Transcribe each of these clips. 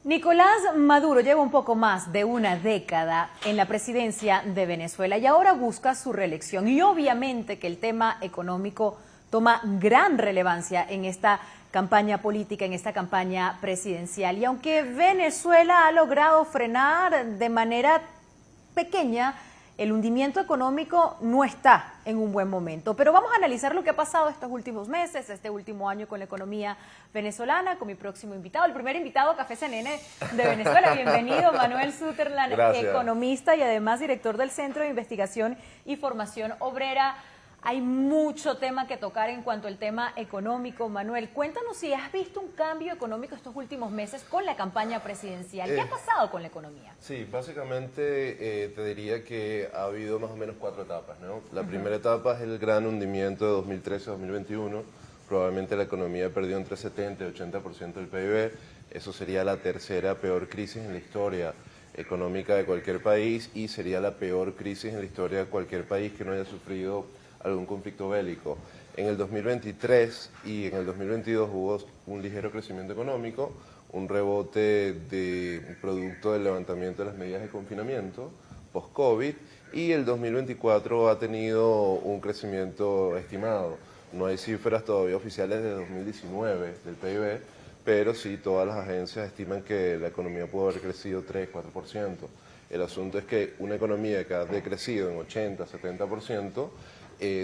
Nicolás Maduro lleva un poco más de una década en la presidencia de Venezuela y ahora busca su reelección. Y obviamente que el tema económico toma gran relevancia en esta campaña política, en esta campaña presidencial. Y aunque Venezuela ha logrado frenar de manera pequeña, el hundimiento económico no está en un buen momento. Pero vamos a analizar lo que ha pasado estos últimos meses, este último año con la economía venezolana, con mi próximo invitado, el primer invitado a Café CNN de Venezuela. Bienvenido, Manuel Suterland, economista y además director del Centro de Investigación y Formación Obrera. Hay mucho tema que tocar en cuanto al tema económico. Manuel, cuéntanos si has visto un cambio económico estos últimos meses con la campaña presidencial. ¿Qué ha pasado con la economía? Sí, básicamente te diría que ha habido más o menos 4 etapas, ¿no? La primera etapa es el gran hundimiento de 2013-2021. Probablemente la economía perdió entre 70 y 80% del PIB. Eso sería la tercera peor crisis en la historia económica de cualquier país y sería la peor crisis en la historia de cualquier país que no haya sufrido algún conflicto bélico. En el 2023 y en el 2022 hubo un ligero crecimiento económico, un rebote de producto del levantamiento de las medidas de confinamiento post-COVID, y el 2024 ha tenido un crecimiento estimado. No hay cifras todavía oficiales de 2019 del PIB, pero sí todas las agencias estiman que la economía puede haber crecido 3-4%. El asunto es que una economía que ha decrecido en 80-70%,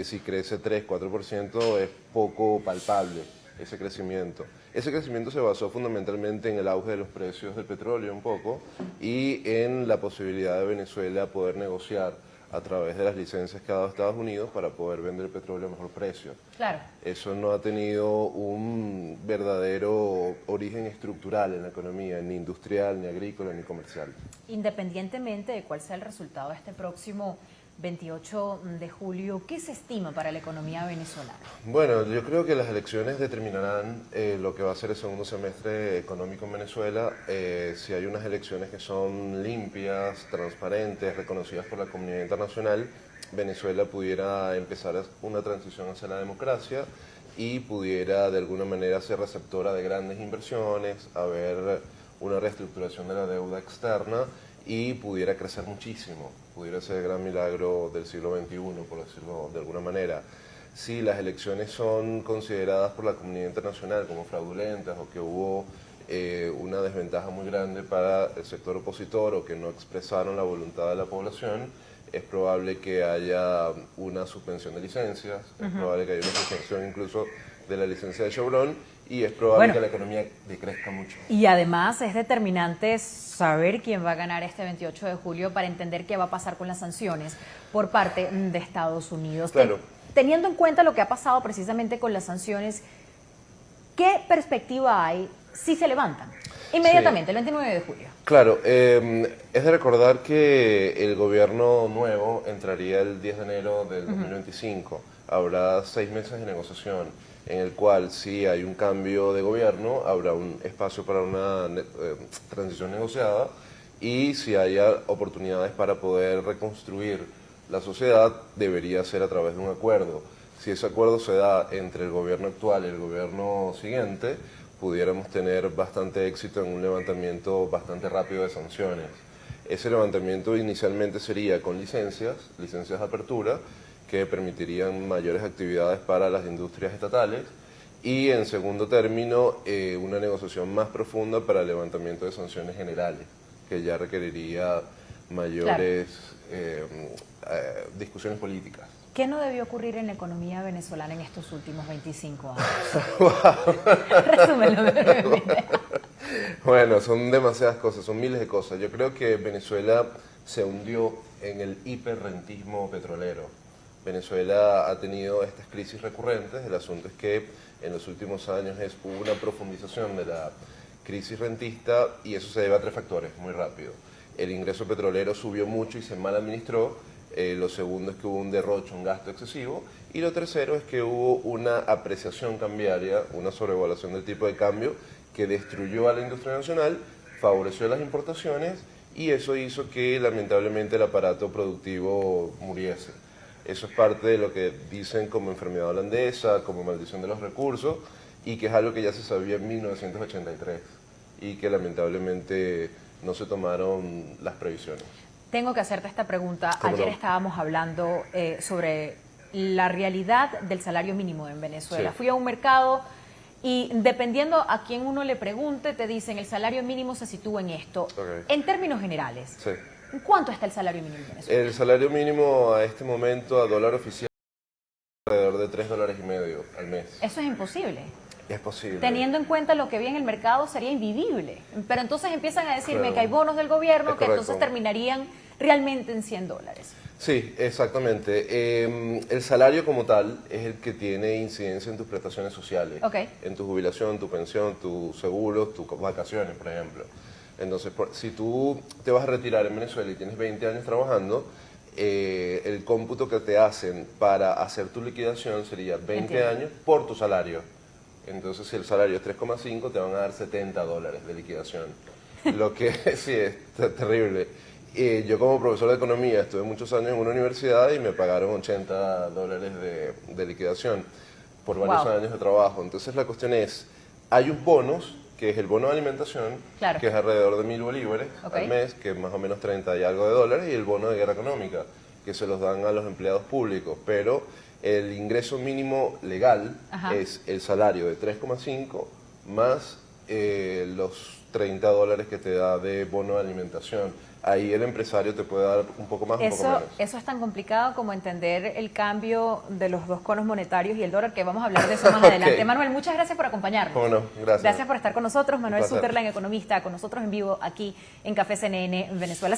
si crece 3-4% es poco palpable ese crecimiento. Ese crecimiento se basó fundamentalmente en el auge de los precios del petróleo un poco y en la posibilidad de Venezuela poder negociar a través de las licencias que ha dado Estados Unidos para poder vender el petróleo a mejor precio. Claro. Eso no ha tenido un verdadero origen estructural en la economía, ni industrial, ni agrícola, ni comercial. Independientemente de cuál sea el resultado de este próximo 28 de julio, ¿qué se estima para la economía venezolana? Bueno, yo creo que las elecciones determinarán lo que va a ser el segundo semestre económico en Venezuela. Si hay unas elecciones que son limpias, transparentes, reconocidas por la comunidad internacional, Venezuela pudiera empezar una transición hacia la democracia y pudiera de alguna manera ser receptora de grandes inversiones, haber una reestructuración de la deuda externa y pudiera crecer muchísimo, pudiera ser el gran milagro del siglo XXI, por decirlo de alguna manera. Si las elecciones son consideradas por la comunidad internacional como fraudulentas o que hubo una desventaja muy grande para el sector opositor o que no expresaron la voluntad de la población, es probable que haya una suspensión de licencias, es probable que haya una suspensión incluso de la licencia de Chevron y es probable que la economía decrezca mucho. Y además es determinante saber quién va a ganar este 28 de julio para entender qué va a pasar con las sanciones por parte de Estados Unidos. Claro. Teniendo en cuenta lo que ha pasado precisamente con las sanciones, ¿qué perspectiva hay si se levantan inmediatamente, el 29 de julio? Claro, es de recordar que el gobierno nuevo entraría el 10 de enero del 2025. Habrá 6 meses de negociación en el cual si hay un cambio de gobierno habrá un espacio para una transición negociada y si haya oportunidades para poder reconstruir la sociedad debería ser a través de un acuerdo. Si ese acuerdo se da entre el gobierno actual y el gobierno siguiente, pudiéramos tener bastante éxito en un levantamiento bastante rápido de sanciones. Ese levantamiento inicialmente sería con licencias de apertura, que permitirían mayores actividades para las industrias estatales, y en segundo término una negociación más profunda para el levantamiento de sanciones generales, que ya requeriría mayores discusiones políticas. ¿Qué no debió ocurrir en la economía venezolana en estos últimos 25 años? Resúmelo brevemente. Bueno, son demasiadas cosas, son miles de cosas. Yo creo que Venezuela se hundió en el hiperrentismo petrolero. Venezuela ha tenido estas crisis recurrentes. El asunto es que en los últimos años hubo una profundización de la crisis rentista y eso se debe a 3 factores, muy rápido. El ingreso petrolero subió mucho y se mal administró. Lo segundo es que hubo un derroche, un gasto excesivo. Y lo tercero es que hubo una apreciación cambiaria, una sobrevaluación del tipo de cambio que destruyó a la industria nacional, favoreció las importaciones y eso hizo que lamentablemente el aparato productivo muriese. Eso es parte de lo que dicen como enfermedad holandesa, como maldición de los recursos, y que es algo que ya se sabía en 1983. y que lamentablemente no se tomaron las previsiones. Tengo que hacerte esta pregunta. ¿Cómo Ayer no? estábamos hablando sobre la realidad del salario mínimo en Venezuela. Sí. Fui a un mercado y dependiendo a quién uno le pregunte, te dicen el salario mínimo se sitúa en esto. Ok. En términos generales, Sí. ¿cuánto está el salario mínimo en Venezuela? El salario mínimo a este momento a dólar oficial es alrededor de $3.50 al mes. Eso es imposible. Es posible. Teniendo en cuenta lo que vi en el mercado, sería invivible. Pero entonces empiezan a decirme Claro. que hay bonos del gobierno Es que correcto. entonces terminarían realmente en $100. Sí, exactamente. El salario como tal es el que tiene incidencia en tus prestaciones sociales, Ok. en tu jubilación, tu pensión, tus seguros, tus vacaciones, por ejemplo. Entonces, si tú te vas a retirar en Venezuela y tienes 20 años trabajando, el cómputo que te hacen para hacer tu liquidación sería 20 Entiendo. años por tu salario. Entonces, si el salario es 3,5, te van a dar $70 de liquidación. Lo que sí es terrible. Yo como profesor de economía estuve muchos años en una universidad y me pagaron $80 de liquidación por varios Wow. años de trabajo. Entonces la cuestión es, hay un bonus, que es el bono de alimentación, Claro. que es alrededor de 1.000 bolívares Ok. al mes, que es más o menos 30 y algo de dólares, y el bono de guerra económica, que se los dan a los empleados públicos. Pero el ingreso mínimo legal Ajá. es el salario de 3,5 más los $30 que te da de bono de alimentación. Ahí el empresario te puede dar un poco más, un poco menos. Eso es tan complicado como entender el cambio de los dos conos monetarios y el dólar, que vamos a hablar de eso más Ok. adelante. Manuel, muchas gracias por acompañarnos. ¿Cómo no? Gracias. Gracias por estar con nosotros. Manuel Un placer. Suterland, economista, con nosotros en vivo aquí en Café CNN Venezuela.